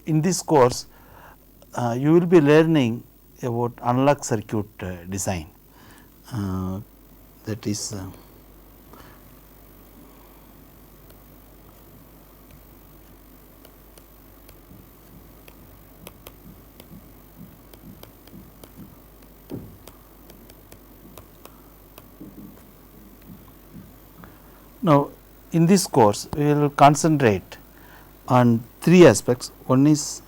In this course you will be learning about analog circuit design, that is now in this course we will concentrate on three aspects. One is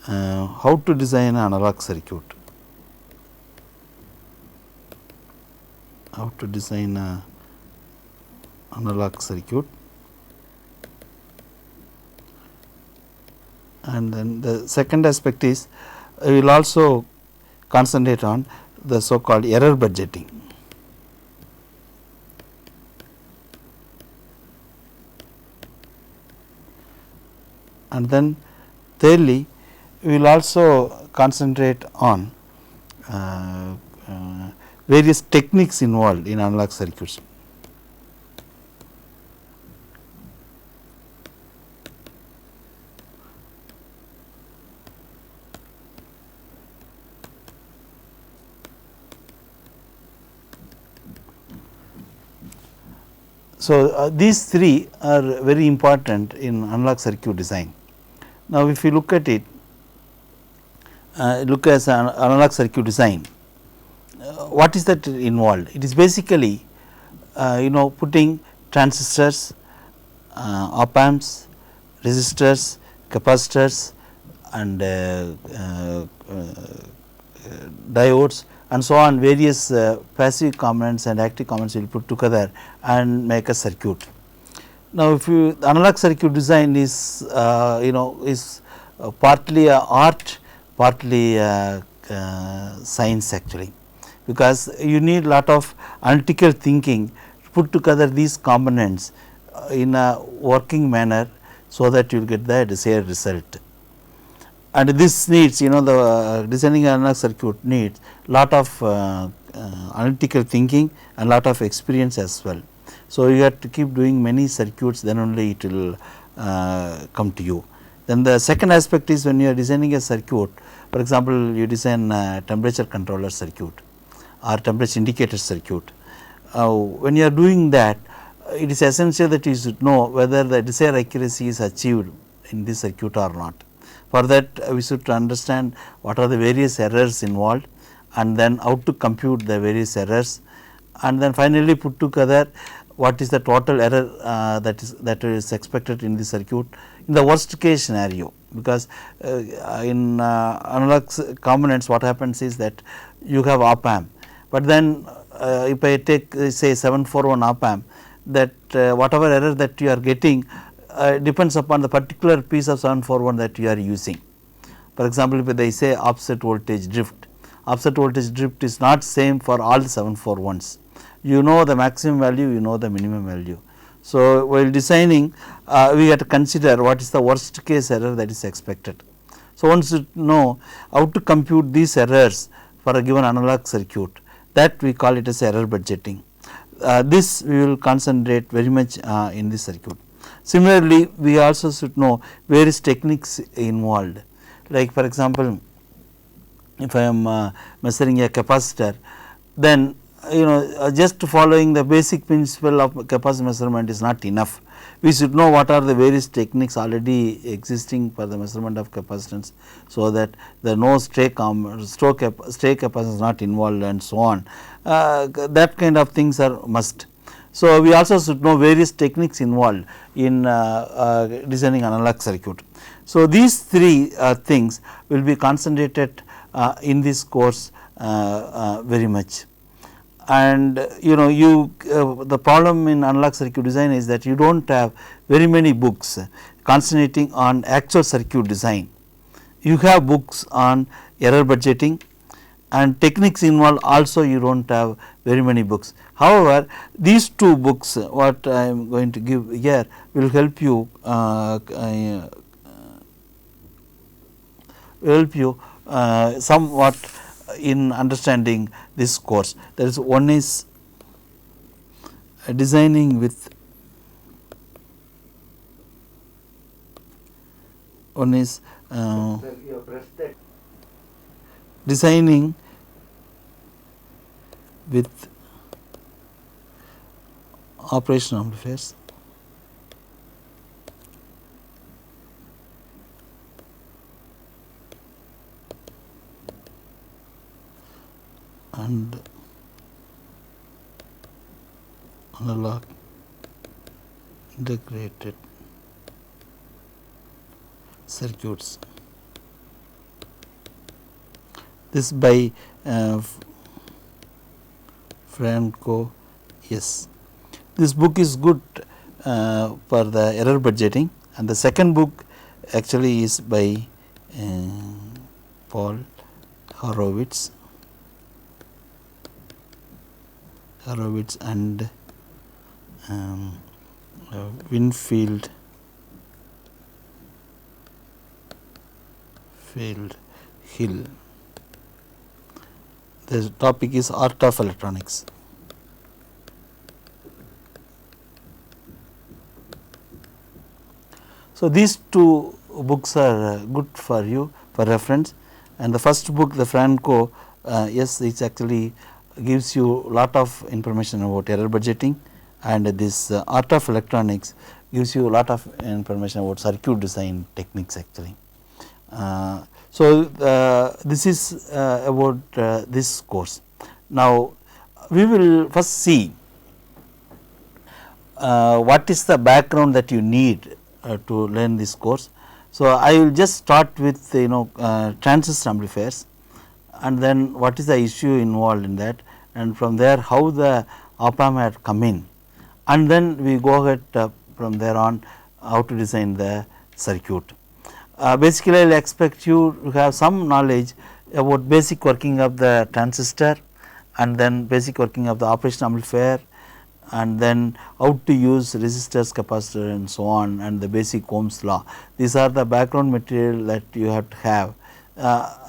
how to design an analog circuit, how to design a analog circuit, and then the second aspect is we will also concentrate on the so called error budgeting. And then thirdly, we will also concentrate on various techniques involved in analog circuits. So, these three are very important in analog circuit design. Now, if you look at it, look as an analog circuit design, what is that involved? It is basically putting transistors, op amps, resistors, capacitors and diodes and so on, various passive components and active components will put together and make a circuit. Now, if you analog circuit design is is partly a art, partly science actually, because you need lot of analytical thinking to put together these components in a working manner, so that you will get the desired result. And this needs the designing analog circuit needs lot of analytical thinking and lot of experience as well. So, you have to keep doing many circuits, then only it will come to you. Then the second aspect is when you are designing a circuit, for example, you design a temperature controller circuit or temperature indicator circuit. When you are doing that, it is essential that you should know whether the desired accuracy is achieved in this circuit or not. For that we should understand what are the various errors involved, and then how to compute the various errors, and then finally put together what is the total error that is expected in the circuit in the worst case scenario. Because in analog components what happens is that you have op amp, but then if I take say 741 op amp, that whatever error that you are getting depends upon the particular piece of 741 that you are using. For example, if they say offset voltage drift is not same for all the 741s. You know the maximum value, you know the minimum value. So, while designing we have to consider what is the worst case error that is expected. So, one should know how to compute these errors for a given analog circuit, that we call it as error budgeting. This we will concentrate very much in this circuit. Similarly, we also should know various techniques involved, like for example, if I am measuring a capacitor, then just following the basic principle of capacitor measurement is not enough. We should know what are the various techniques already existing for the measurement of capacitance, so that there are no stray capacitance is not involved and so on. That kind of things are must. So, we also should know various techniques involved in designing analog circuit. So, these three things will be concentrated in this course very much. And the problem in analog circuit design is that you do not have very many books concentrating on actual circuit design. You have books on error budgeting and techniques involved, also you do not have very many books. However, these two books what I am going to give here will help you somewhat in understanding this course. There is one is designing with One is designing with operational amplifiers. And analog integrated circuits. This by Franco. Yes, this book is good for the error budgeting, and the second book actually is by Paul Horowitz and Winfield Hill. The topic is art of electronics. So, these two books are good for you for reference, and the first book, the Franco, yes, it actually gives you lot of information about error budgeting, and this art of electronics gives you a lot of information about circuit design techniques actually. So, this is about this course. Now, we will first see what is the background that you need to learn this course. So, I will just start with transistor amplifiers, and then what is the issue involved in that, and from there how the op amp had come in, and then we go ahead from there on how to design the circuit. Basically, I will expect you to have some knowledge about basic working of the transistor, and then basic working of the operational amplifier, and then how to use resistors, capacitor and so on, and the basic Ohm's law. These are the background material that you have to have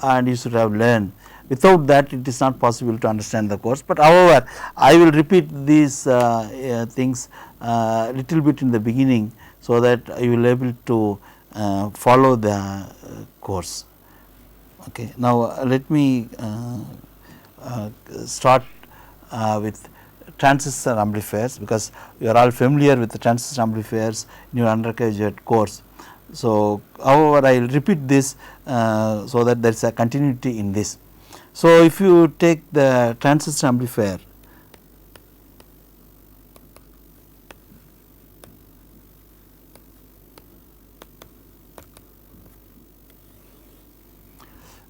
and you should have learned. Without that, it is not possible to understand the course, but however, I will repeat these things little bit in the beginning, so that you will able to follow the course. Okay. Now, let me start with transistor amplifiers, because you are all familiar with the transistor amplifiers in your undergraduate course. So, however, I will repeat this so that there is a continuity in this. So, if you take the transistor amplifier,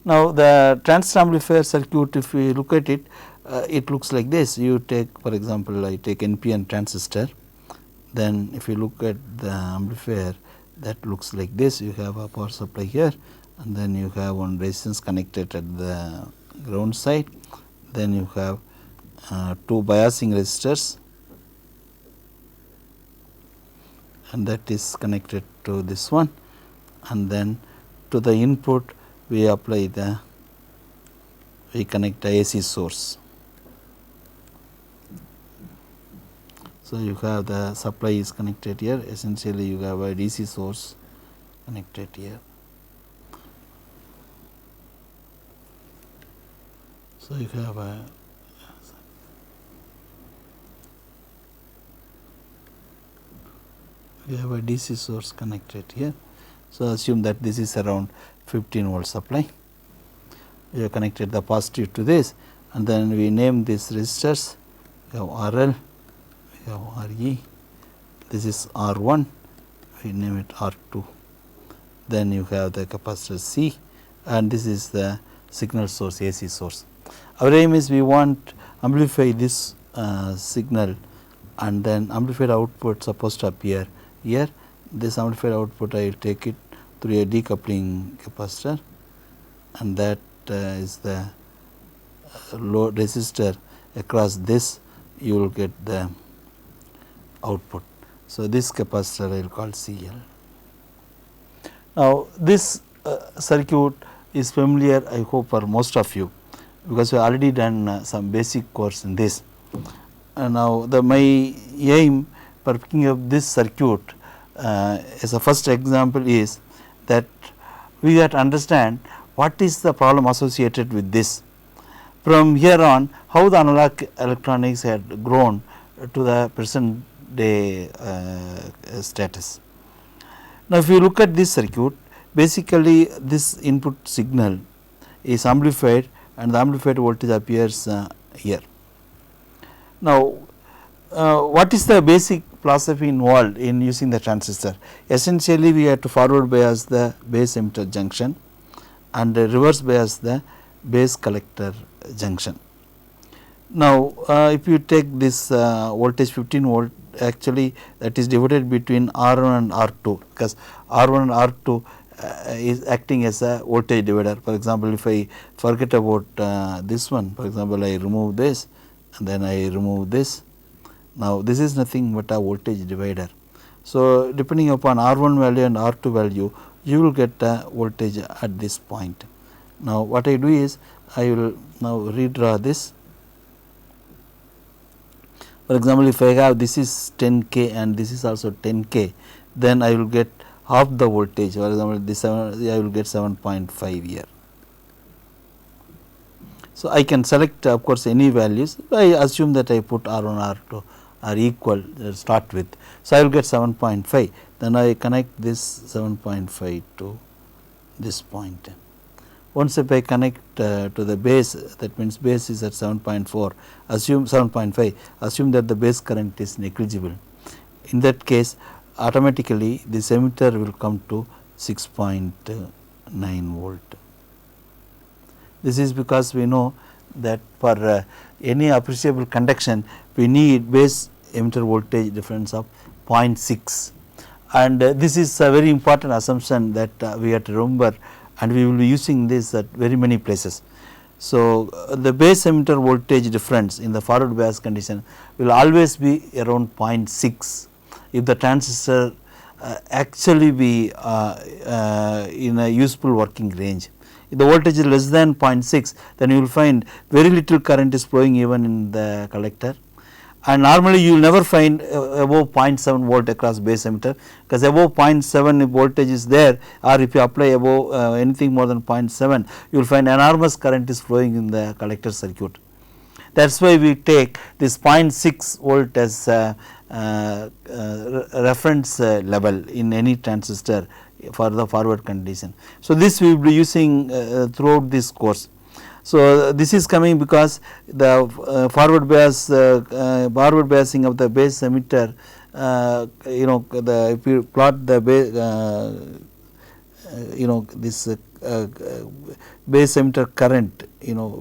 now the transistor amplifier circuit, if we look at it, it looks like this. You take, for example, I take NPN transistor, then if you look at the amplifier, that looks like this. You have a power supply here, and then you have one resistance connected at the ground side, then you have two biasing resistors, and that is connected to this one, and then to the input we connect the AC source. So, you have the supply is connected here, essentially you have a DC source connected here. So, you have a DC source connected here. So, assume that this is around 15 volt supply. We have connected the positive to this, and then we name these resistors. We have RL, we have RE, this is R1, we name it R2. Then you have the capacitor C, and this is the signal source, AC source. Our aim is we want amplify this signal, and then amplified output supposed to appear here. This amplified output I will take it through a decoupling capacitor, and that is the load resistor. Across this you will get the output. So, this capacitor I will call CL. Now, this circuit is familiar, I hope, for most of you, because we have already done some basic course in this. Now, my aim for picking up this circuit as a first example is that we have to understand what is the problem associated with this. From here on, how the analog electronics had grown to the present day status. Now, if you look at this circuit, basically this input signal is amplified and the amplified voltage appears here. Now, what is the basic philosophy involved in using the transistor? Essentially, we have to forward bias the base emitter junction and reverse bias the base collector junction. Now, if you take this voltage 15 volt, actually that is divided between R1 and R2, because R1 and R2 is acting as a voltage divider. For example, if I forget about this one, for example, I remove this and then I remove this. Now, this is nothing but a voltage divider. So, depending upon R1 value and R2 value, you will get a voltage at this point. Now, what I do is I will now redraw this. For example, if I have this is 10K and this is also 10K, then I will get half the voltage. For example, this I will get 7.5 here. So, I can select of course any values. I assume that I put R1, R2 are equal start with. So, I will get 7.5, then I connect this 7.5 to this point. Once if I connect to the base, that means base is at 7.4, assume 7.5, assume that the base current is negligible. In that case, automatically this emitter will come to 6.9 volt. This is because we know that for any appreciable conduction, we need base emitter voltage difference of 0.6, and this is a very important assumption that we have to remember, and we will be using this at very many places. So, the base emitter voltage difference in the forward bias condition will always be around 0.6 if the transistor actually be in a useful working range. If the voltage is less than 0.6, then you will find very little current is flowing even in the collector, and normally you will never find above 0.7 volt across base emitter, because above 0.7 if voltage is there, or if you apply above anything more than 0.7, you will find enormous current is flowing in the collector circuit. That is why we take this 0.6 volt as reference level in any transistor for the forward condition. So, this we will be using throughout this course. So, this is coming because the forward biasing of the base emitter, if you plot the base, this base emitter current,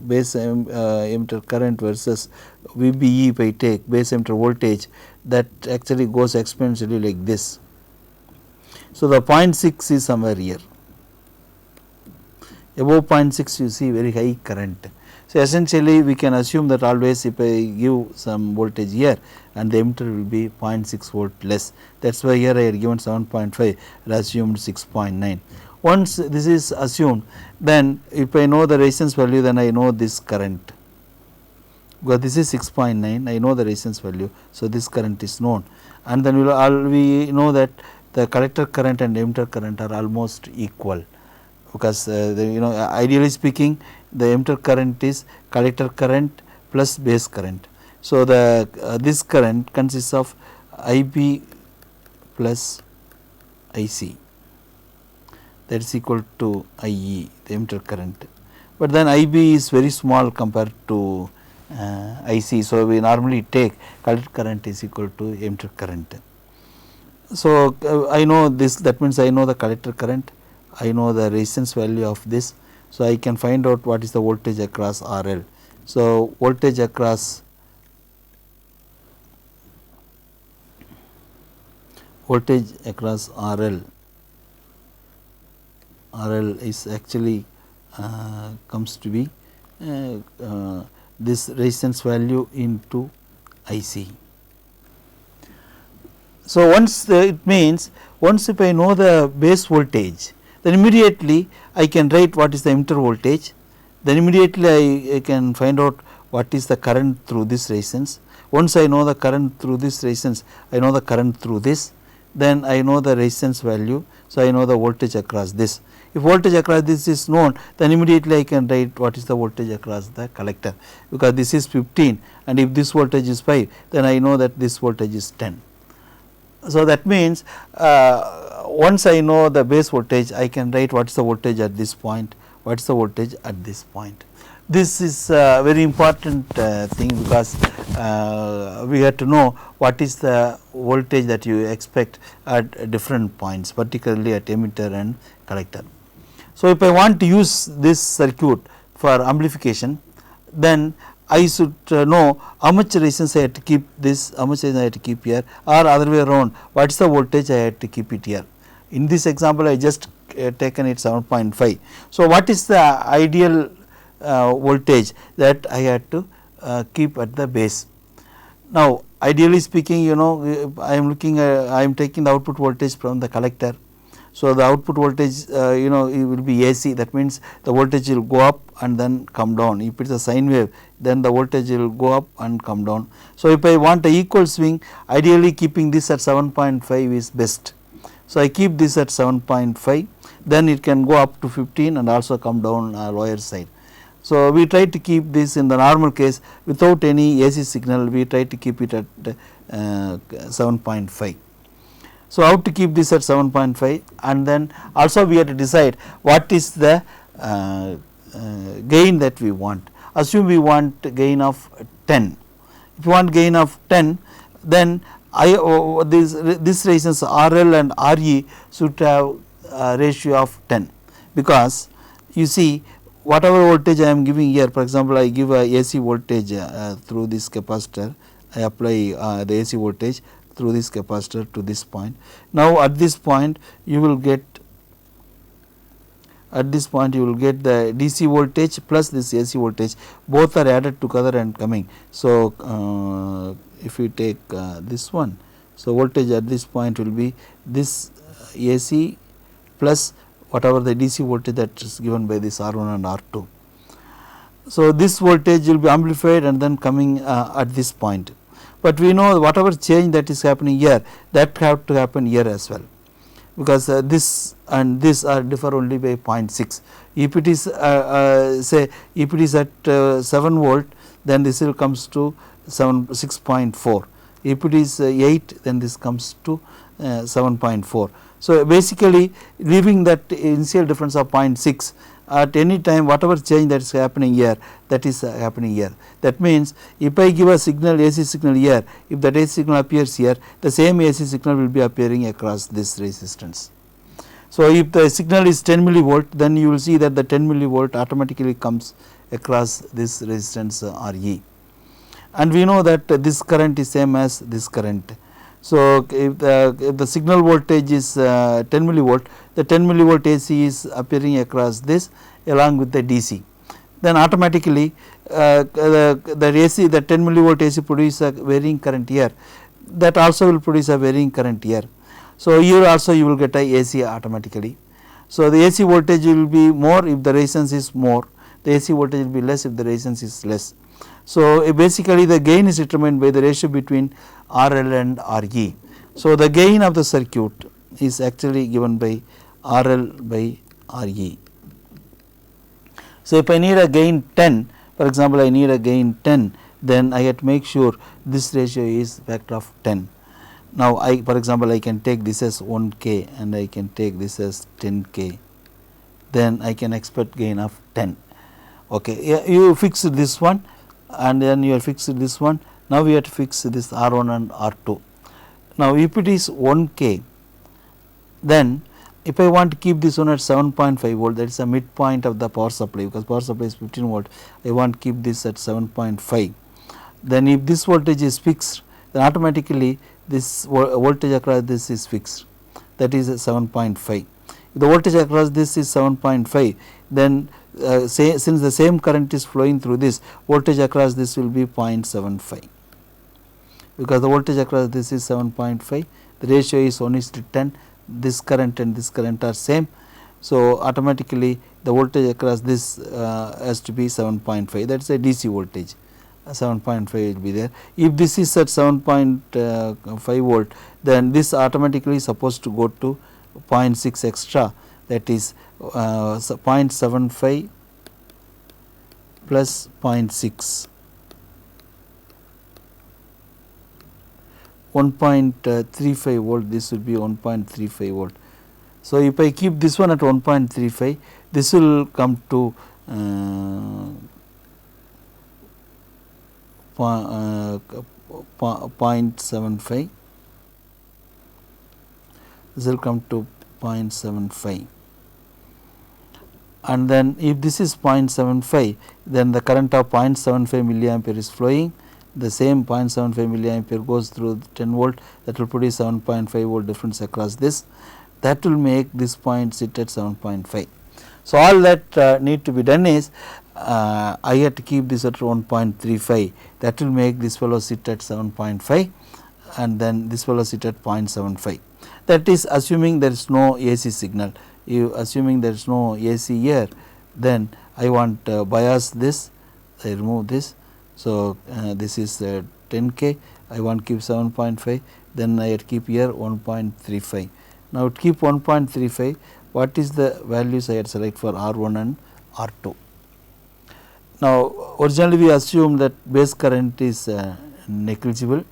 base emitter current versus VBE, if I take base emitter voltage, that actually goes exponentially like this. So, the 0.6 is somewhere here, above 0.6 you see very high current. So, essentially we can assume that always if I give some voltage here and the emitter will be 0.6 volt less, that is why here I had given 7.5 and assumed 6.9. Once this is assumed, then if I know the resistance value, then I know this current, because this is 6.9, I know the resistance value. So, this current is known, and then we know that the collector current and emitter current are almost equal, because ideally speaking the emitter current is collector current plus base current. So, the this current consists of IB plus IC, that is equal to IE, the emitter current, but then IB is very small compared to IC. So, we normally take collector current is equal to emitter current. So, I know this, that means I know the collector current, I know the resistance value of this. So, I can find out what is the voltage across RL. So, voltage across RL is actually comes to be this resistance value into IC. So, once it means once if I know the base voltage, then immediately I can write what is the emitter voltage, then immediately I can find out what is the current through this resistance. Once I know the current through this resistance, I know the current through this, then I know the resistance value. So, I know the voltage across this. If voltage across this is known, then immediately I can write what is the voltage across the collector, because this is 15 and if this voltage is 5, then I know that this voltage is 10. So, that means once I know the base voltage, I can write what is the voltage at this point, what is the voltage at this point. This is a very important thing, because we have to know what is the voltage that you expect at different points, particularly at emitter and collector. So, if I want to use this circuit for amplification, then I should know how much resistance I have to keep this, how much resistance I have to keep here, or other way around, what is the voltage I have to keep it here. In this example, I just taken it 7.5. So, what is the ideal voltage that I had to keep at the base? Now, ideally speaking, I am looking at, I am taking the output voltage from the collector. So, the output voltage it will be AC, that means the voltage will go up and then come down. If it is a sine wave, then the voltage will go up and come down. So, if I want a equal swing, ideally keeping this at 7.5 is best. So, I keep this at 7.5, then it can go up to 15 and also come down lower side. So, we try to keep this in the normal case without any AC signal, we try to keep it at 7.5. So, how to keep this at 7.5, and then also we have to decide what is the gain that we want. Assume we want gain of 10. If you want gain of 10, then this resistance RL and RE should have a ratio of 10, because you see whatever voltage I am giving here, for example, I give a AC voltage through this capacitor, I apply the AC voltage through this capacitor to this point. Now, at this point you will get the DC voltage plus this AC voltage, both are added together and coming. So, if we take this one, so voltage at this point will be this AC plus whatever the DC voltage that is given by this R1 and R2. So, this voltage will be amplified and then coming at this point. But we know whatever change that is happening here, that have to happen here as well, because this and this are differ only by 0.6. If it is say if it is at 7 volt, then this will comes to 6.4. If it is 8, then this comes to 7.4. So, basically leaving that initial difference of 0.6, at any time whatever change that is happening here, that is happening here. That means, if I give a signal, AC signal here, if that AC signal appears here, the same AC signal will be appearing across this resistance. So, if the signal is 10 millivolt, then you will see that the 10 millivolt automatically comes across this resistance RE, and we know that this current is same as this current. So, if the signal voltage is 10 millivolt, the 10 millivolt AC is appearing across this along with the DC, then automatically the AC, the 10 millivolt AC produce a varying current here, that also will produce a varying current here. So, here also you will get a AC automatically. So, the AC voltage will be more if the resistance is more, the AC voltage will be less if the resistance is less. So, basically the gain is determined by the ratio between RL and RE. So, the gain of the circuit is actually given by RL by RE. So, if I need a gain 10, for example, I need a gain 10, then I have to make sure this ratio is factor of 10. Now, for example, I can take this as 1K and I can take this as 10K, then I can expect gain of 10. Okay, you fix this one and then you have fixed this one. Now, we have to fix this R1 and R2. Now, if it is 1K, then if I want to keep this one at 7.5 volt, that is a midpoint of the power supply, because power supply is 15 volt, I want to keep this at 7.5. Then if this voltage is fixed, then automatically this voltage across this is fixed, that is 7.5. If the voltage across this is 7.5, then since the same current is flowing through this, voltage across this will be 0.75, because the voltage across this is 7.5, the ratio is 1:10, this current and this current are same. So, automatically the voltage across this has to be 7.5, that is a DC voltage, 7.5 will be there. If this is at 7.5 volt, then this automatically supposed to go to 0.6 extra, that is 0.75 plus 0.6, 1.35 volt, this will be 1.35 volt. So, if I keep this one at 1.35, this will come to 0.75, this will come to 0.75, and then if this is 0.75, then the current of 0.75 milliampere is flowing. The same 0.75 milliampere goes through 10 volt, that will produce 7.5 volt difference across this, that will make this point sit at 7.5. So, all that need to be done is I have to keep this at 1.35, that will make this fellow sit at 7.5 and then this fellow sit at 0.75. That is assuming there is no AC signal. You assuming there is no AC here, then I want bias this, I remove this. So, this is 10K, I want to keep 7.5, then I keep here 1.35. Now, to keep 1.35, what is the values I had select for R1 and R2. Now, originally we assume that base current is negligible,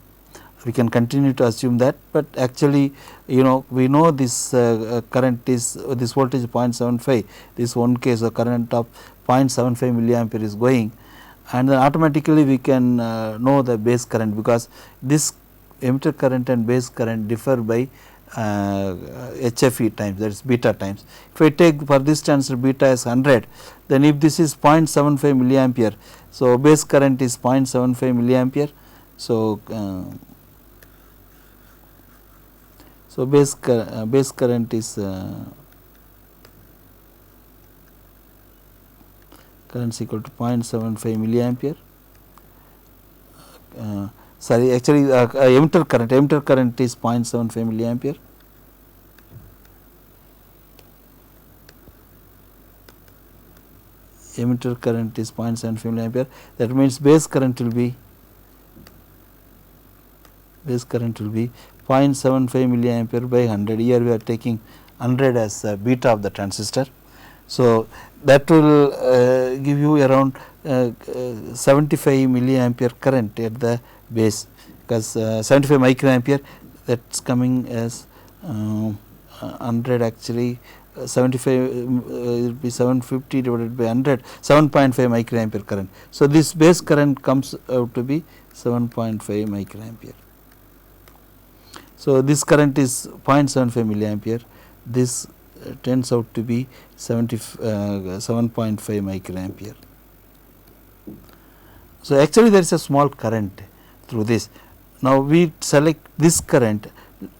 we can continue to assume that, but actually we know this current is this voltage 0.75, this 1K, so current of 0.75 milliampere is going, and then automatically we can know the base current, because this emitter current and base current differ by HFE times, that is beta times. If I take for this transistor beta as 100, then if this is 0.75 milliampere, so base current is 0.75 milliampere. So, base current is current is equal to 0.75 milliampere. Sorry, actually emitter current is 0.75 milliampere. Emitter current is 0.75 milliampere. That means base current will be 0.75 milliampere by 100. Here we are taking 100 as beta of the transistor. So, that will give you around 75 milliampere current at the base, because 75 microampere, that is coming as 100, actually 75 will be 750 divided by 100, 7.5 microampere current. So, this base current comes out to be 7.5 microampere. So, this current is 0.75 milliampere, this turns out to be 7.5 microampere. So, actually there is a small current through this. Now, we select this current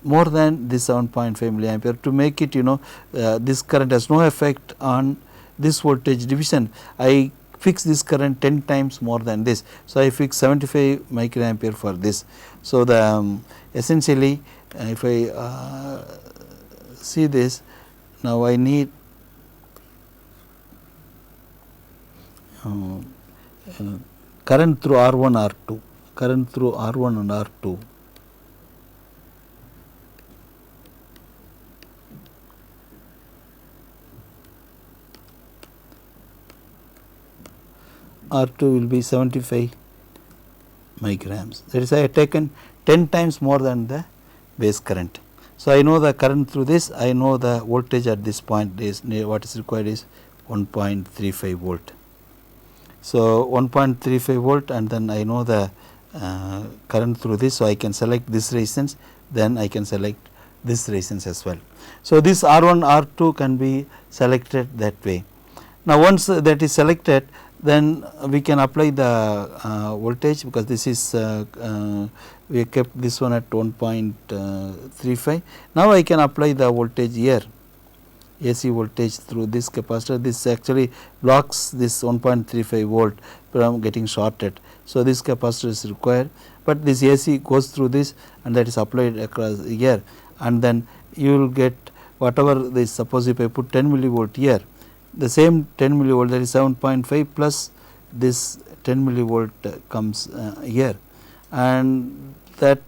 more than this 7.5 milliampere to make it this current has no effect on this voltage division. I fix this current 10 times more than this. So, I fix 75 microampere for this. So, the essentially if I see this, now I need current through R1 R2, current through R1 and R2. R2 will be 75 microamps, that is I have taken 10 times more than the base current. So, I know the current through this, I know the voltage at this point is what is required is 1.35 volt. So, 1.35 volt, and then I know the current through this. So, I can select this resistance, then I can select this resistance as well. So, this R1 R2 can be selected that way. Now, once that is selected, then we can apply the voltage, because this is we kept this one at 1.35. Now, I can apply the voltage here, AC voltage through this capacitor. This actually blocks this 1.35 volt from getting shorted. So, this capacitor is required, but this AC goes through this and that is applied across here, and then you will get whatever this. Suppose if I put 10 millivolt here, the same 10 millivolt, that is 7.5 plus this 10 millivolt comes here, and that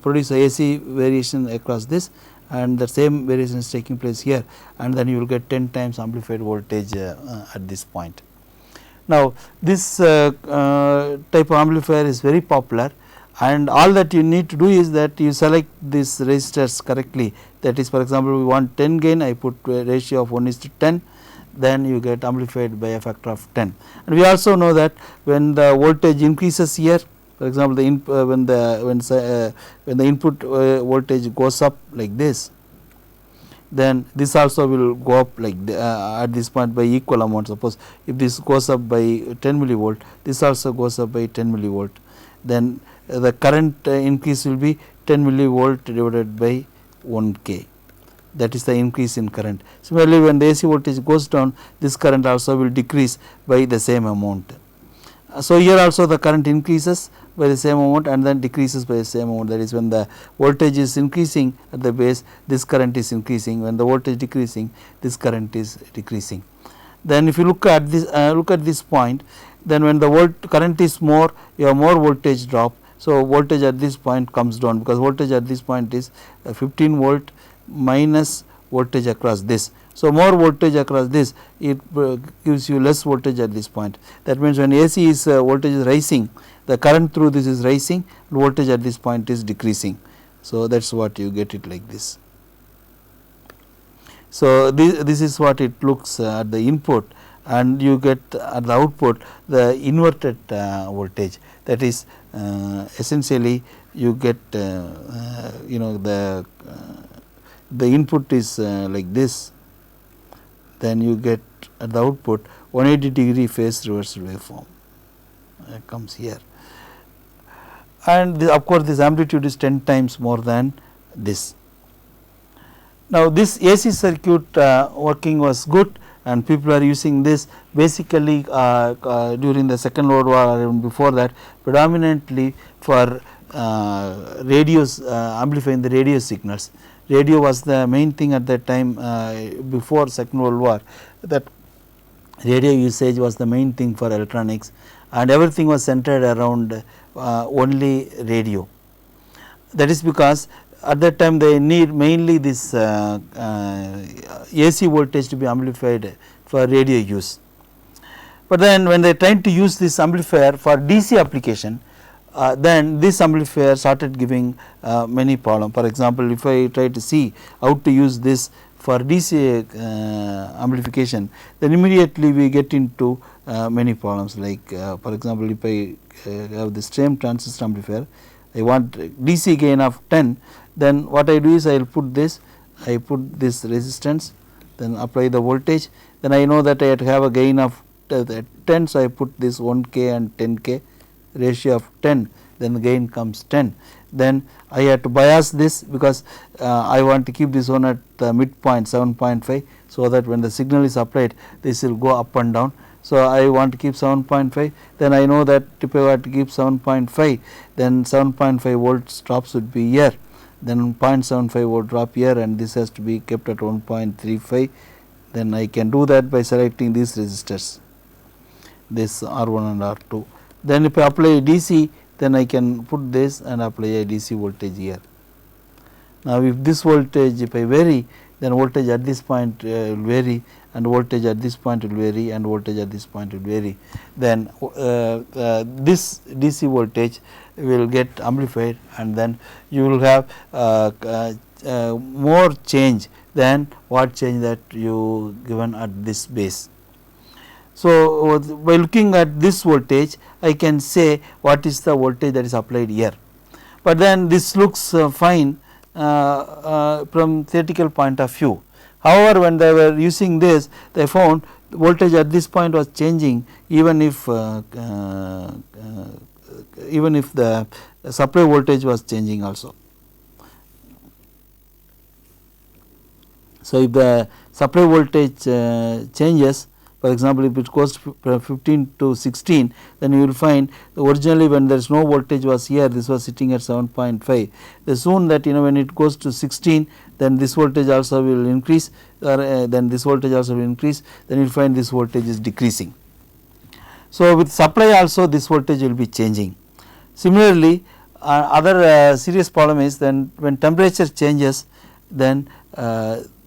produce AC variation across this, and the same variation is taking place here, and then you will get 10 times amplified voltage at this point. Now, this type of amplifier is very popular, and all that you need to do is that you select these resistors correctly. That is, for example, we want 10 gain, I put a ratio of 1:10, then you get amplified by a factor of 10. And we also know that when the voltage increases here, for example, when the input voltage goes up like this, then this also will go up like at this point by equal amount. Suppose if this goes up by 10 millivolt, this also goes up by 10 millivolt, then the current increase will be 10 millivolt divided by 1 k, that is the increase in current. Similarly, when the AC voltage goes down, this current also will decrease by the same amount. So, here also the current increases by the same amount and then decreases by the same amount, that is when the voltage is increasing at the base, this current is increasing, when the voltage decreasing, this current is decreasing. Then if you look at this point, then when the current is more, you have more voltage drop. So, voltage at this point comes down, because voltage at this point is 15 volt minus voltage across this. So, more voltage across this, it gives you less voltage at this point. That means, when AC is voltage is rising, the current through this is rising, voltage at this point is decreasing. So, that is what you get it like this. So, this is what it looks at the input, and you get at the output the inverted voltage, that is essentially you get the input is like this, then you get at the output 180 degree phase reversal waveform comes here, and of course, this amplitude is 10 times more than this. Now, this AC circuit working was good, and people are using this basically during the Second World War or even before that, predominantly for radios, amplifying the radio signals. Radio was the main thing at that time before Second World War, that radio usage was the main thing for electronics, and everything was centered around only radio. That is because at that time they need mainly this AC voltage to be amplified for radio use. But then when they are trying to use this amplifier for DC application, then this amplifier started giving many problems. For example, if I try to see how to use this for DC amplification, then immediately we get into many problems, like for example, if I have the same transistor amplifier, I want DC gain of 10, then what I do is I will put this, I put this resistance, then apply the voltage, then I know that I have a gain of 10, so I put this 1 k and 10 k, ratio of 10, then the gain comes 10. Then I have to bias this, because I want to keep this one at the midpoint 7.5, so that when the signal is applied, this will go up and down. So, I want to keep 7.5, then I know that if I want to keep 7.5, then 7.5 volts drops would be here, then 0.75 volt drop here, and this has to be kept at 1.35. Then I can do that by selecting these resistors, this R1 and R2. Then if I apply DC, then I can put this and apply a DC voltage here. Now, if this voltage, if I vary, then voltage at this point will vary, and voltage at this point will vary, and voltage at this point will vary. Then this DC voltage will get amplified, and then you will have more change than what change that you given at this base. So, by looking at this voltage, I can say what is the voltage that is applied here, but then this looks fine from theoretical point of view. However, when they were using this, they found the voltage at this point was changing, even if the supply voltage was changing also. So, if the supply voltage changes, for example, if it goes from 15 to 16, then you will find originally when there is no voltage was here, this was sitting at 7.5. The soon that when it goes to 16, then this voltage also will increase, or then this voltage also will increase, then you will find this voltage is decreasing. So, with supply also this voltage will be changing. Similarly, other serious problem is then when temperature changes, then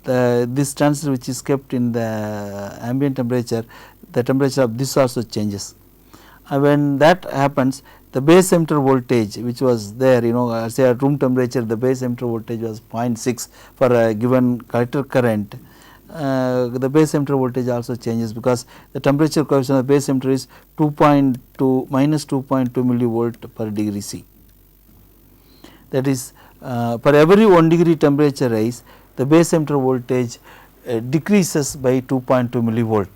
this transistor which is kept in the ambient temperature, the temperature of this also changes. When that happens, the base emitter voltage which was there, say at room temperature, the base emitter voltage was 0.6 for a given collector current. The base emitter voltage also changes, because the temperature coefficient of the base emitter is 2.2 minus 2.2 millivolt per degree C. That is, for every 1 degree temperature rise, the base emitter voltage decreases by 2.2 millivolt.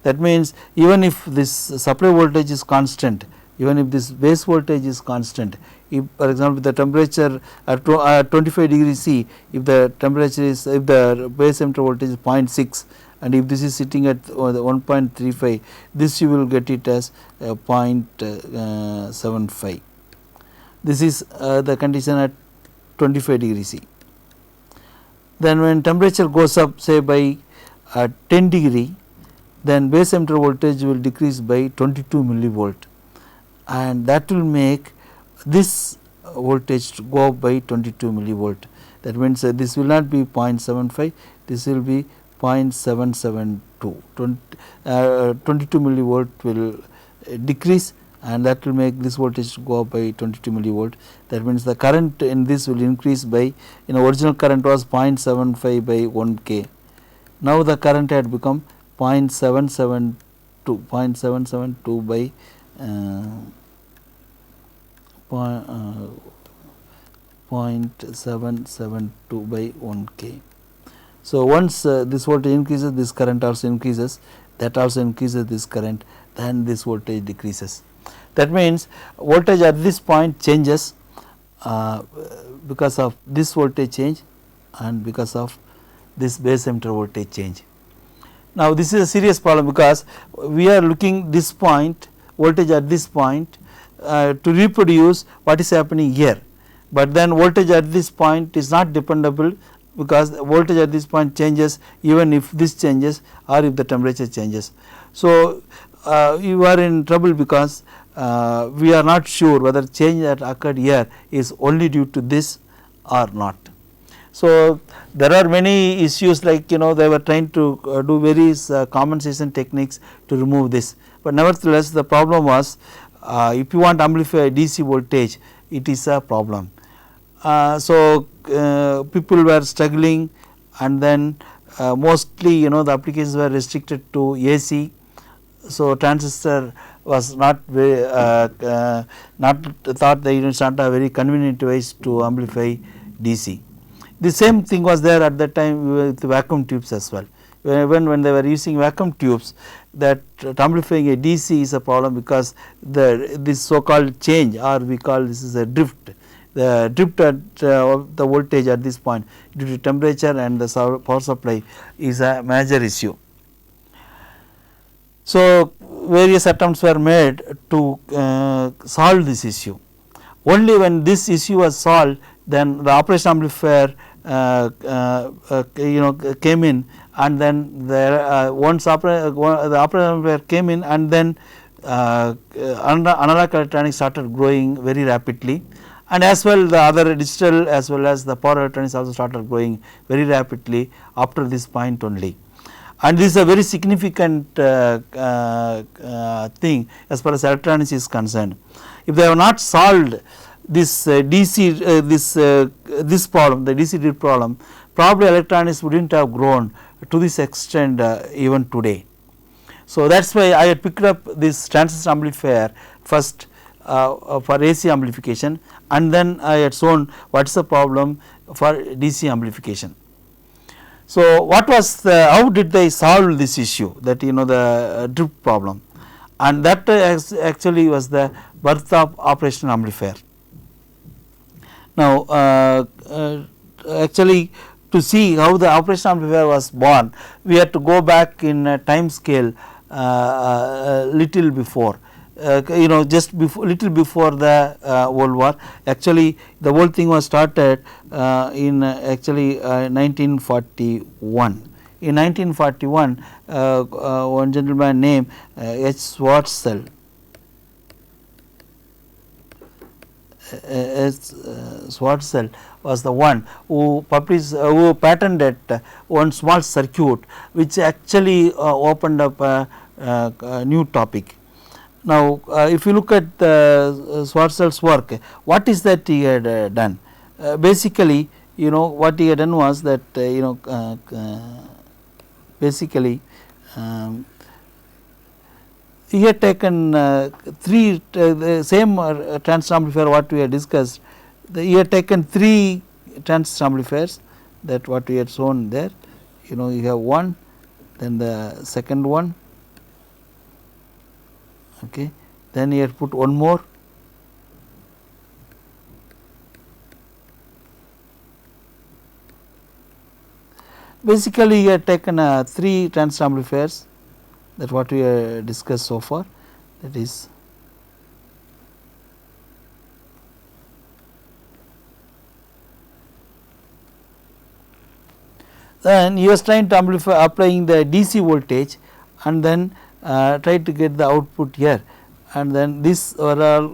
That means, even if this supply voltage is constant, even if this base voltage is constant, if for example, the temperature at 25 degree C, if the temperature is, if the base emitter voltage is 0.6 and if this is sitting at 1.35, this you will get it as 0.75. This is the condition at 25 degree C. Then when temperature goes up, say by 10 degree, then base emitter voltage will decrease by 22 millivolt, and that will make this voltage to go up by 22 millivolt. That means this will not be 0.75, this will be 0.772. 22 millivolt will decrease, and that will make this voltage to go up by 22 millivolt. That means the current in this will increase by, original current was 0.75 by 1 K. Now the current had become 0.772 by 0.772 by 1 K. So, once this voltage increases, this current also increases, that also increases this current, then this voltage decreases. That means, voltage at this point changes because of this voltage change and because of this base emitter voltage change. Now, this is a serious problem, because we are looking this point, voltage at this point to reproduce what is happening here, but then voltage at this point is not dependable, because voltage at this point changes even if this changes or if the temperature changes. So, you are in trouble, because we are not sure whether change that occurred here is only due to this or not. So, there are many issues, like they were trying to do various compensation techniques to remove this, but nevertheless the problem was, if you want to amplify DC voltage, it is a problem. So, people were struggling, and then mostly the applications were restricted to AC. So, transistor was not very not thought that it is not a very convenient ways to amplify DC. The same thing was there at that time with vacuum tubes as well. When they were using vacuum tubes, that amplifying a DC is a problem, because this so called change, or we call this is a drift. The drift at the voltage at this point due to temperature and the power supply is a major issue. So, various attempts were made to solve this issue. Only when this issue was solved, then the operation amplifier came in, and then once the operation amplifier came in, and then analog electronics started growing very rapidly, and as well the other digital as well as the power electronics also started growing very rapidly after this point only. And this is a very significant thing as far as electronics is concerned. If they have not solved this DC this problem, the DC drift problem, probably electronics would not have grown to this extent even today. So, that is why I had picked up this transistor amplifier first for AC amplification, and then I had shown what is the problem for DC amplification. So, what was how did they solve this issue, that the drift problem, and that actually was the birth of operational amplifier. Now, actually to see how the operational amplifier was born, we had to go back in a time scale little before. Just before, little before the World War. Actually, the whole thing was started in 1941. in 1941 one gentleman named H. Schwarzschild was the one who published who patented one small circuit which actually opened up a new topic. Now, if you look at Schwarzschild's work, what is that he had done? Basically, what he had done was that basically he had taken three the same transistor amplifier what we had discussed. He had taken three transistor amplifiers, that what we had shown there. You have one, then the second one, okay. Then he had put one more, basically he had taken three transistor amplifiers, that what we discussed so far, that is then he was trying to amplify applying the DC voltage and then try to get the output here, and then this were all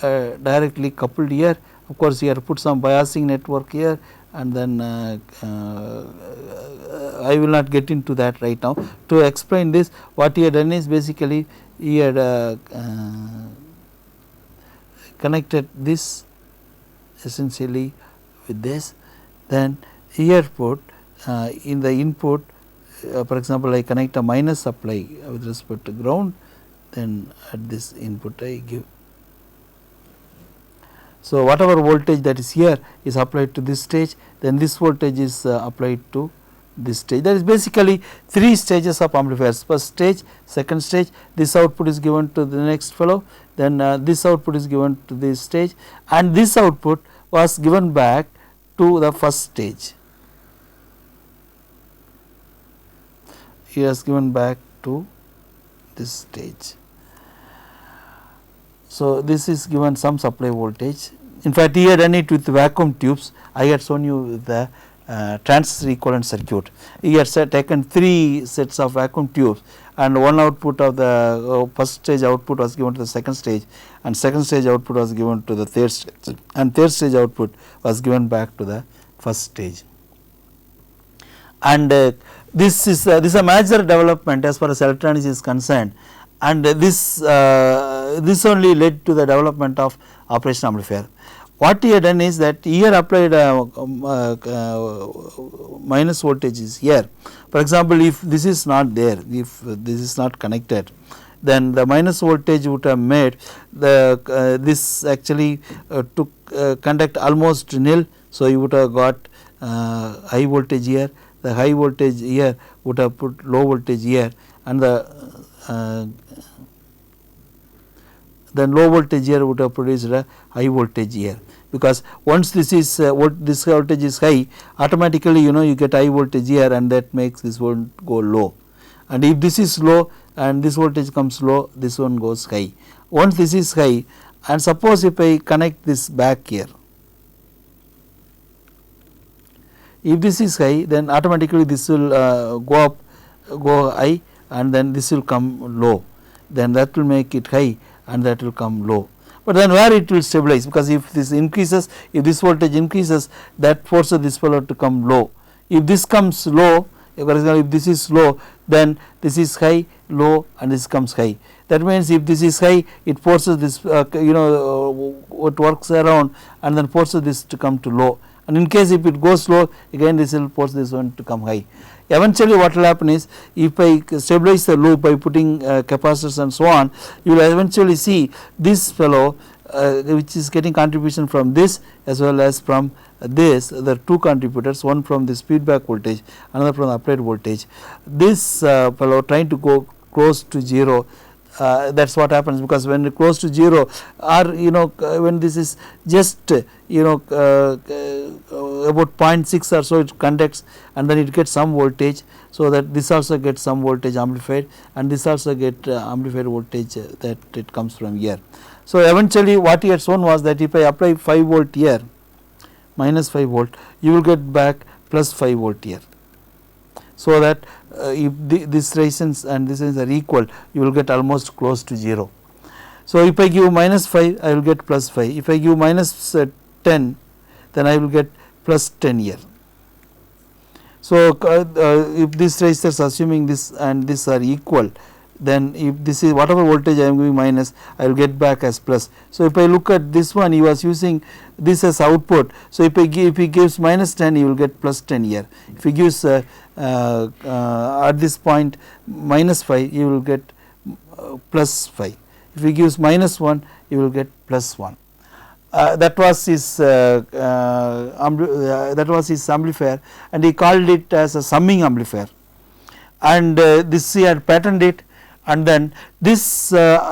directly coupled here. Of course, he had put some biasing network here, and then I will not get into that right now. To explain this, what he had done is basically he had connected this essentially with this, then here put in the input, for example, I connect a minus supply with respect to ground, then at this input I give. So, whatever voltage that is here is applied to this stage, then this voltage is applied to this stage. That is basically three stages of amplifiers: first stage, second stage, this output is given to the next fellow, then this output is given to this stage, and this output was given back to the first stage. He has given back to this stage. So, this is given some supply voltage. In fact, he had done it with vacuum tubes. I had shown you the transistor equivalent circuit. He had taken three sets of vacuum tubes, and one output of the first stage output was given to the second stage, and second stage output was given to the third stage, and third stage output was given back to the first stage. And this is a major development as far as electronics is concerned, and this only led to the development of operation amplifier. What he had done is that he had applied minus voltages here. For example, if this is not there, if this is not connected, then the minus voltage would have made the this actually to conduct almost nil. So, you would have got high voltage here, the high voltage here would have put low voltage here, and the then low voltage here would have produced a high voltage here, because once this is this voltage is high, automatically you get high voltage here, and that makes this one go low. And if this is low and this voltage comes low, this one goes high. Once this is high, and suppose if I connect this back here, if this is high, then automatically this will go up, go high, and then this will come low, then that will make it high and that will come low. But then where it will stabilize, because if this increases, if this voltage increases, that forces this fellow to come low. If this comes low, for example, if this is low, then this is high, low, and this comes high. That means if this is high, it forces this what works around, and then forces this to come to low. And in case if it goes low, again this will force this one to come high. Eventually what will happen is, if I stabilize the loop by putting capacitors and so on, you will eventually see this fellow which is getting contribution from this as well as from this, the two contributors, one from this feedback voltage, another from the applied voltage. This fellow trying to go close to 0, that is what happens, because when close to 0, or when this is just about 0.6 or so, it conducts, and then it gets some voltage, so that this also gets some voltage amplified, and this also get amplified voltage that it comes from here. So, eventually what he had shown was that if I apply 5 volt here, minus 5 volt, you will get back plus 5 volt here. so that if this resistance and this resistance are equal, you will get almost close to 0. So, if I give minus 5, I will get plus 5. If I give minus 10, then I will get plus 10 here. So, if these resistors assuming this and this are equal, then if this is whatever voltage I am giving minus, I will get back as plus. So, if I look at this one, he was using this as output. So, if he gives minus 10, he will get plus 10 here. If he gives at this point minus 5, he will get plus 5. If he gives minus 1, he will get plus 1. That was his amplifier, and he called it as a summing amplifier, and this he had patented it, and then this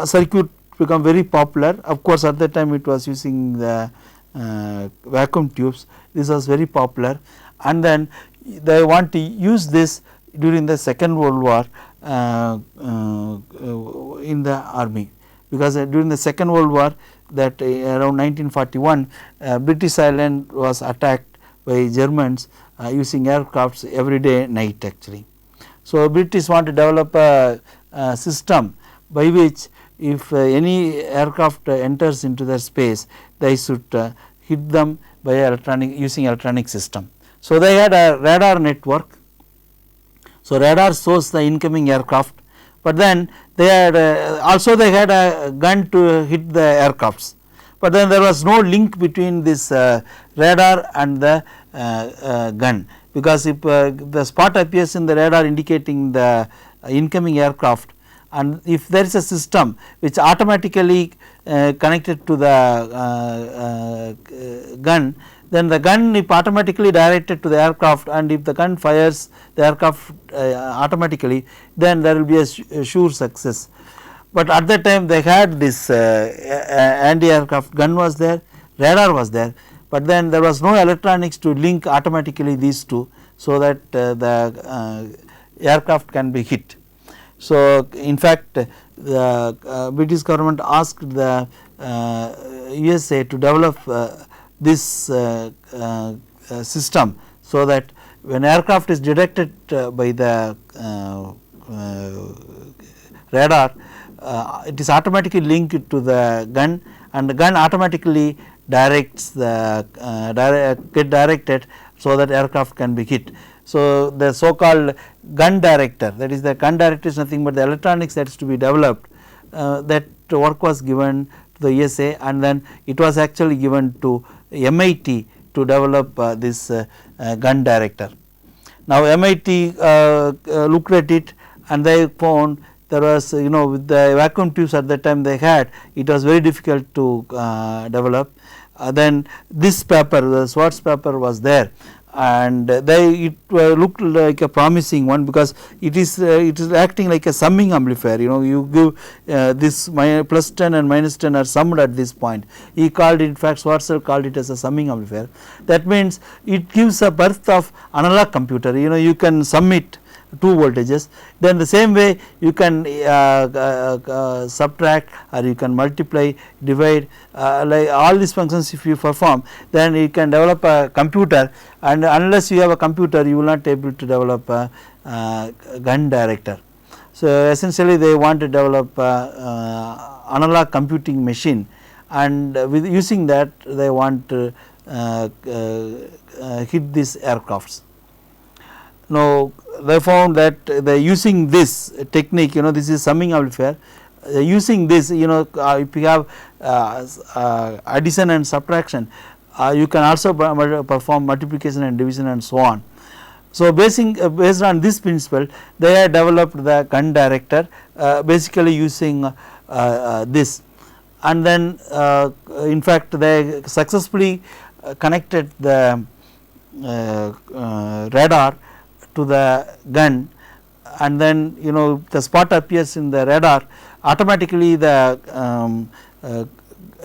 circuit become very popular. Of course, at that time it was using the vacuum tubes. This was very popular, and then they want to use this during the Second World War in the army, because during the Second World War, that around 1941, British island was attacked by Germans using aircrafts every day night actually. So, British want to develop a system by which if any aircraft enters into their space, they should hit them by using electronic system. So, they had a radar network. So, radar shows the incoming aircraft, but then they had also they had a gun to hit the aircrafts, but then there was no link between this radar and the gun, because if the spot appears in the radar indicating the incoming aircraft, and if there is a system which automatically connected to the gun, then the gun if automatically directed to the aircraft, and if the gun fires the aircraft automatically, then there will be a sure success. But at that time they had this anti-aircraft gun was there, radar was there, but then there was no electronics to link automatically these two, so that the aircraft can be hit. So, in fact, the British government asked the USA to develop this system, so that when aircraft is detected by the radar, it is automatically linked to the gun, and the gun automatically directs the get directed, so that aircraft can be hit. So, the so called gun director, that is the gun director is nothing but the electronics that is to be developed, that work was given to the USA, and then it was actually given to MIT to develop this gun director. Now, MIT looked at it, and they found there was with the vacuum tubes at that time they had, it was very difficult to develop. Then this paper, the Schwartz paper was there, and it looked like a promising one, because it is acting like a summing amplifier. You give this plus 10 and minus 10 are summed at this point. He called it, in fact Schwartz called it as a summing amplifier. That means it gives a birth of analog computer. You can sum it two voltages, then the same way you can subtract, or you can multiply, divide, like all these functions if you perform, then you can develop a computer, and unless you have a computer you will not able to develop a gun director. So, essentially they want to develop analog computing machine, and with using that they want to hit these aircrafts. Now, they found that they using this technique, this is summing amplifier, using this, if you have addition and subtraction, you can also perform multiplication and division and so on. So, based on this principle, they have developed the gun director basically using this, and then in fact they successfully connected the radar to the gun, and then the spot appears in the radar, automatically the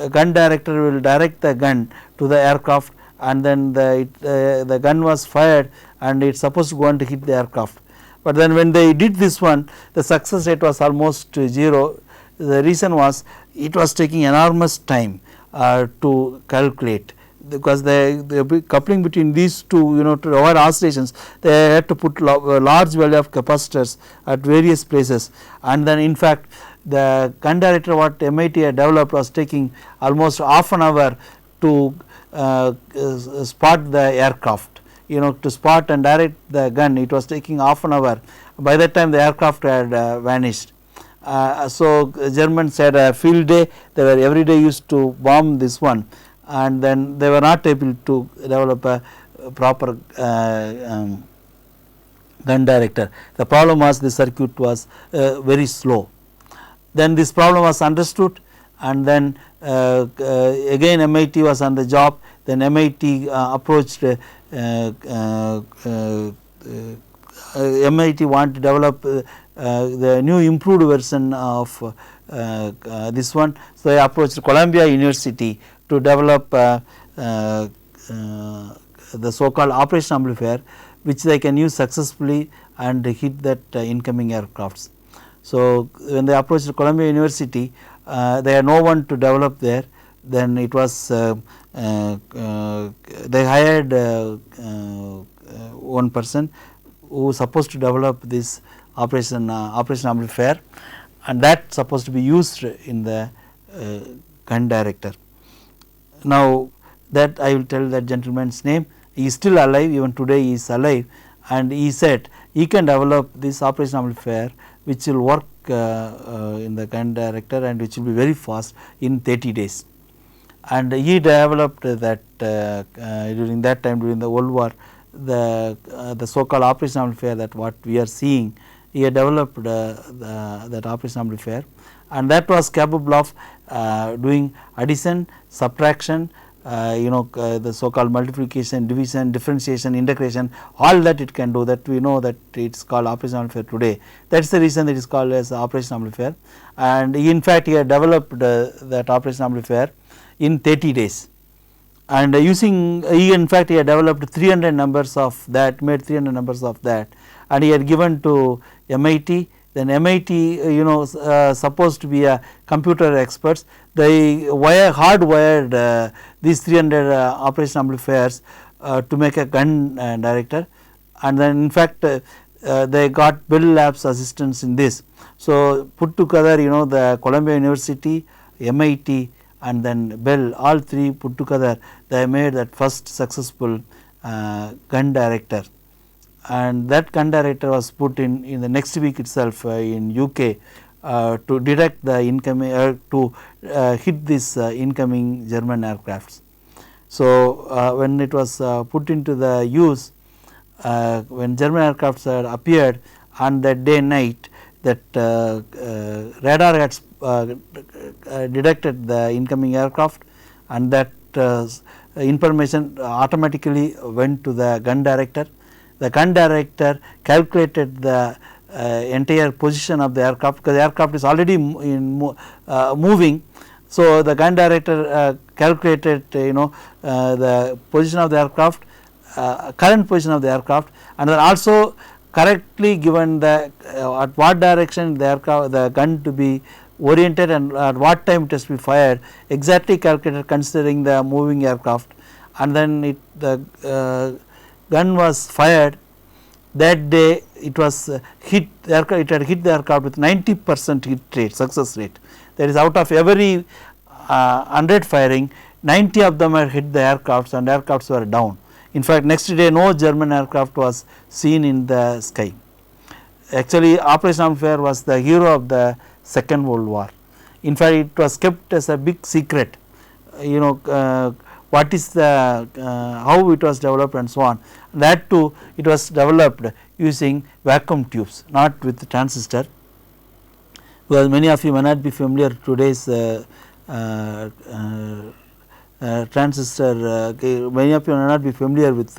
gun director will direct the gun to the aircraft, and then the gun was fired, and it is supposed to go on to hit the aircraft. But then when they did this one, the success rate was almost 0. The reason was it was taking enormous time to calculate because the coupling between these two, to avoid oscillations, they had to put large value of capacitors at various places, and then in fact the gun director what MIT had developed was taking almost half an hour to spot the aircraft. To spot and direct the gun, it was taking half an hour. By that time the aircraft had vanished. So Germans had a field day, they were every day used to bomb this one, and then they were not able to develop a proper gun director. The problem was the circuit was very slow. Then this problem was understood, and then again MIT was on the job. Then MIT approached MIT wanted to develop the new improved version of this one. So they approached Columbia University to develop the so called operation amplifier, which they can use successfully and hit that incoming aircrafts. So when they approached Columbia University, they had no one to develop there. Then it was they hired one person who was supposed to develop this operation amplifier, and that supposed to be used in the gun director. Now that I will tell that gentleman's name. He is still alive, even today he is alive, and he said he can develop this operation amplifier which will work in the gun director and which will be very fast in 30 days. And he developed that during that time, during the World War, the so called operation amplifier, that what we are seeing, he had developed that operation amplifier, and that was capable of doing addition, subtraction, the so called multiplication, division, differentiation, integration, all that it can do. That we know that it is called operation amplifier today. That is the reason that it is called as operation amplifier, and in fact he had developed that operation amplifier in 30 days, and using he in fact he had developed 300 numbers of that, made 300 numbers of that, and he had given to MIT. Then MIT supposed to be a computer experts, they hardwired these 300 operation amplifiers to make a gun director, and then in fact they got Bell Labs assistance in this. So put together the Columbia University, MIT and then Bell, all three put together, they made that first successful gun director, and that gun director was put in the next week itself in UK to detect the incoming to hit this incoming German aircrafts. So when it was put into the use, when German aircrafts had appeared on that day night, that radar had detected the incoming aircraft, and that information automatically went to the gun director. The gun director calculated the entire position of the aircraft, because the aircraft is already moving. So the gun director calculated the position of the aircraft, current position of the aircraft, and then also correctly given the at what direction the gun to be oriented and at what time it has to be fired, exactly calculated considering the moving aircraft, and then the gun was fired. That day it was hit the aircraft, it had hit the aircraft with 90% hit rate, success rate. That is, out of every 100 firing, 90 of them had hit the aircrafts, and aircrafts were down. In fact, next day no German aircraft was seen in the sky. Actually, Operation Amplifier was the hero of the Second World War. In fact, it was kept as a big secret, what is the how it was developed and so on. That too, it was developed using vacuum tubes, not with the transistor, because many of you may not be familiar today's transistor, many of you may not be familiar with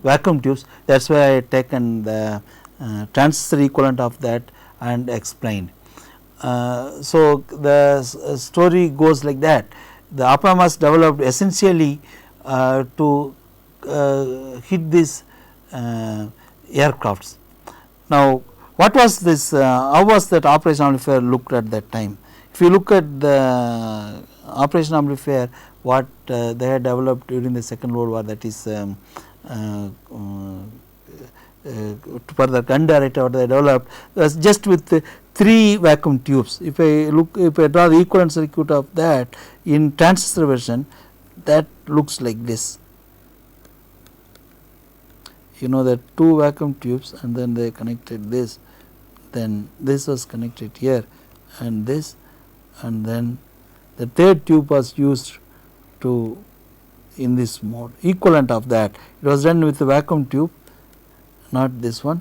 vacuum tubes. That is why I had taken the transistor equivalent of that and explained. So the story goes like that. The op-amp was developed essentially to hit these aircrafts. Now what was this, how was that operation amplifier looked at that time? if you look at the operation amplifier what they had developed during the Second World War, that is for the gun director what they developed was just with 3 vacuum tubes. If I draw the equivalent circuit of that in transistor version, that looks like this. You know that 2 vacuum tubes and then they connected this, then this was connected here and this, and then the third tube was used to in this mode. Equivalent of that, it was done with the vacuum tube, not this one,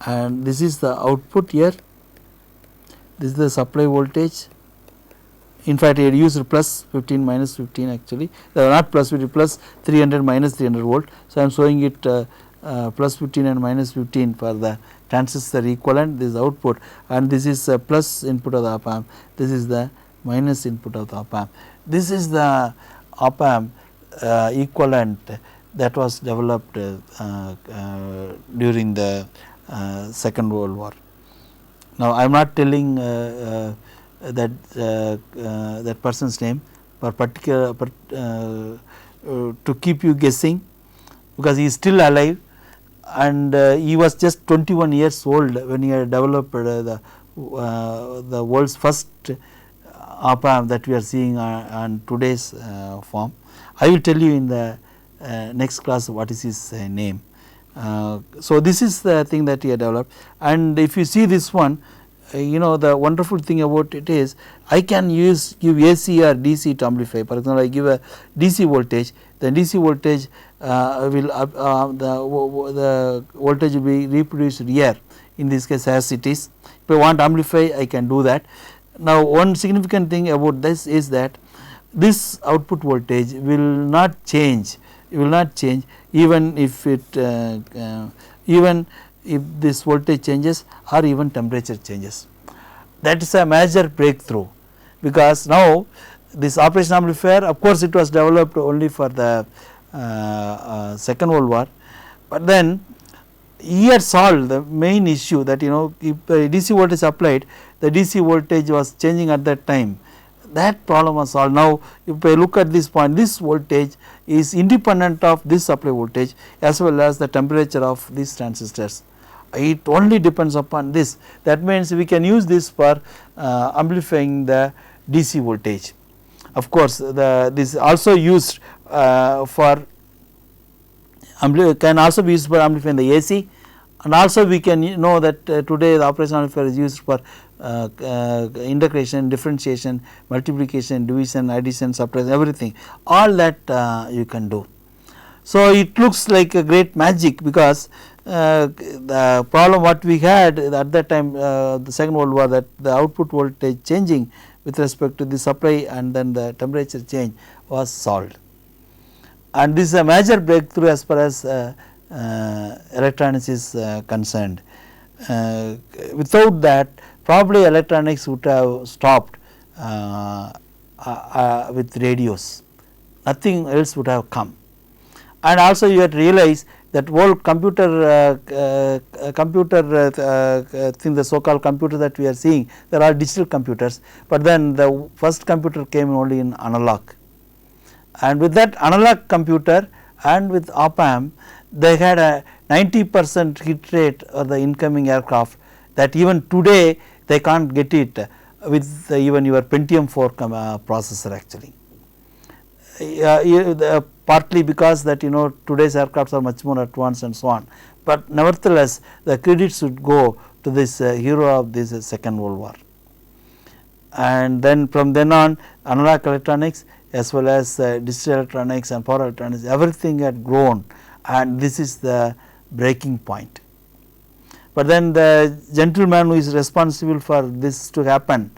and this is the output here, this is the supply voltage. In fact, it used plus 15 minus 15 actually, not plus 50, plus 300 minus 300 volt. So, I am showing it plus 15 and minus 15 for the transistor equivalent, this is output, and this is plus input of the op amp, this is the minus input of the op amp. This is the op amp equivalent that was developed during the Second World War. Now, I am not telling that person's name for particular to keep you guessing, because he is still alive and he was just 21 years old when he had developed the world's first op amp that we are seeing on today's form. I will tell you in the next class what is his name. So, this is the thing that he had developed, and if you see this one, you know the wonderful thing about it is I can give AC or DC to amplify. For example, I give a DC voltage, the DC voltage will the voltage will be reproduced here in this case as it is. If I want to amplify, I can do that. Now, one significant thing about this is that this output voltage will not change, even if this voltage changes or even temperature changes. That is a major breakthrough, because now this operation amplifier, of course, it was developed only for the Second World War, but then he had solved the main issue that if DC voltage applied, the DC voltage was changing at that time. That problem was solved. Now, if I look at this point, this voltage is independent of this supply voltage as well as the temperature of these transistors. It only depends upon this. That means we can use this for amplifying the DC voltage. Of course, this also used for can also be used for amplifying the AC, and also we can know that today the operation amplifier is used for integration, differentiation, multiplication, division, addition, subtraction, everything, all that you can do. So, it looks like a great magic, because the problem what we had at that time the Second World War, that the output voltage changing with respect to the supply and then the temperature change was solved, and this is a major breakthrough as far as electronics is concerned. Without that, probably electronics would have stopped with radios, nothing else would have come. And also you have to realize that whole computer thing, the so called computer that we are seeing, there are digital computers, but then the first computer came only in analog, and with that analog computer and with op amp, they had a 90% hit rate of the incoming aircraft, that even today they can't get it with even your Pentium 4 processor actually. Partly because that today's aircrafts are much more advanced and so on, but nevertheless the credit should go to this hero of this Second World War. And then from then on, analog electronics as well as digital electronics and power electronics, everything had grown, and this is the breaking point. But then the gentleman who is responsible for this to happen,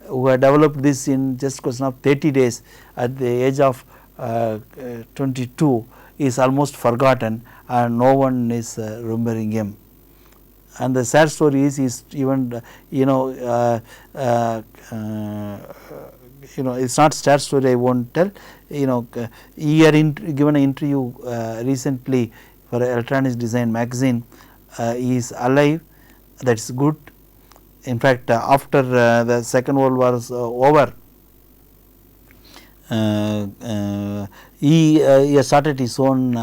who had developed this in just question of 30 days at the age of 22, is almost forgotten, and no one is remembering him. And the sad story is even it's not sad story, I won't tell. He had given an interview recently for Electronics Design magazine. He is alive, that is good. in fact, after the Second World War was over, he started his own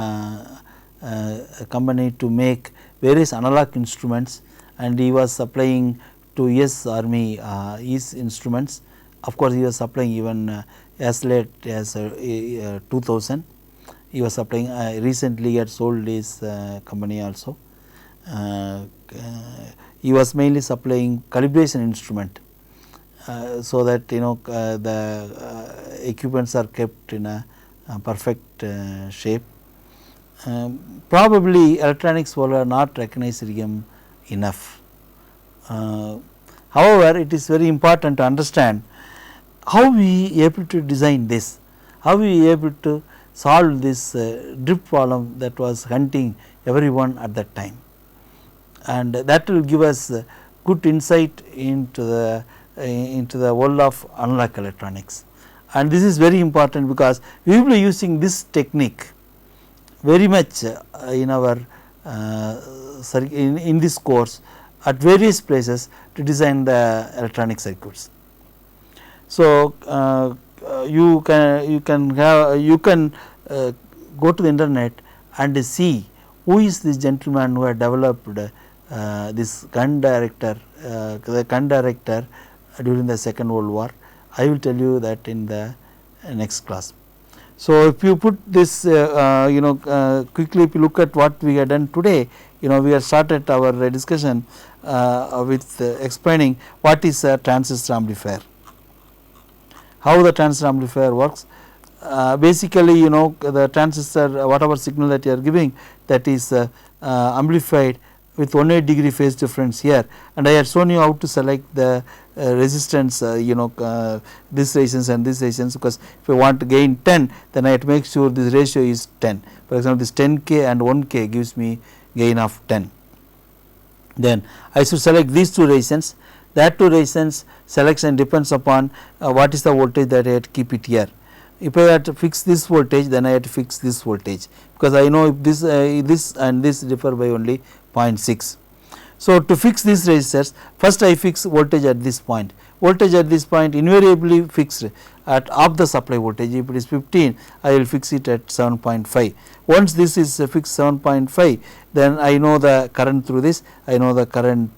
company to make various analog instruments, and he was supplying to US Army his instruments. Of course, he was supplying even as late as 2000. He was supplying, recently he had sold his company also. He was mainly supplying calibration instrument, so that the equipments are kept in a perfect shape. Probably electronics were not recognized him enough. However, it is very important to understand how we able to design this, how we able to solve this drift problem that was hunting everyone at that time, and that will give us good insight into the world of analog electronics. And this is very important because we will be using this technique very much in our in this course at various places to design the electronic circuits. So, you can go to the internet and see who is this gentleman who had developed this gun director during the Second World War. I will tell you that in the next class. So, if you put this quickly, if you look at what we have done today, we have started our discussion with explaining what is a transistor amplifier, how the transistor amplifier works. Basically, the transistor, whatever signal that you are giving, that is amplified with 180-degree phase difference here, and I had shown you how to select the resistance, this resistance and this resistance, because if I want to gain 10, then I have to make sure this ratio is 10. For example, this 10K and 1K gives me gain of 10. Then I should select these two resistance. That two resistance selection depends upon what is the voltage that I have to keep it here. If I have to fix this voltage, then I have to fix this voltage, because I know if this and this differ by only 0.6. So, to fix these resistors, first I fix voltage at this point. Voltage at this point invariably fixed at half the supply voltage. If it is 15, I will fix it at 7.5. Once this is fixed 7.5, then I know the current through this, I know the current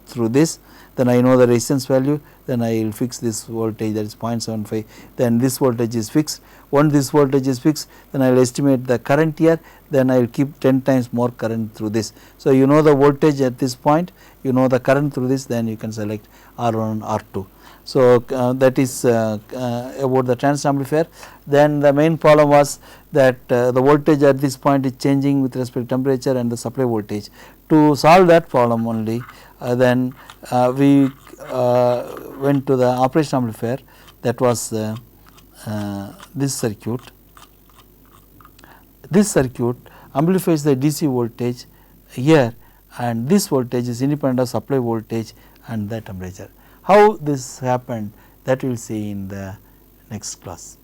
through this, then I know the resistance value, then I will fix this voltage, that is 0.75, then this voltage is fixed. Once this voltage is fixed, then I will estimate the current here, then I will keep 10 times more current through this. So, you know the voltage at this point, you know the current through this, then you can select R1 and R2. So, that is about the transistor amplifier. Then the main problem was that the voltage at this point is changing with respect to temperature and the supply voltage. To solve that problem only, then we went to the operation amplifier, that was this circuit. This circuit amplifies the DC voltage here, and this voltage is independent of supply voltage and the temperature. How this happened, that we will see in the next class.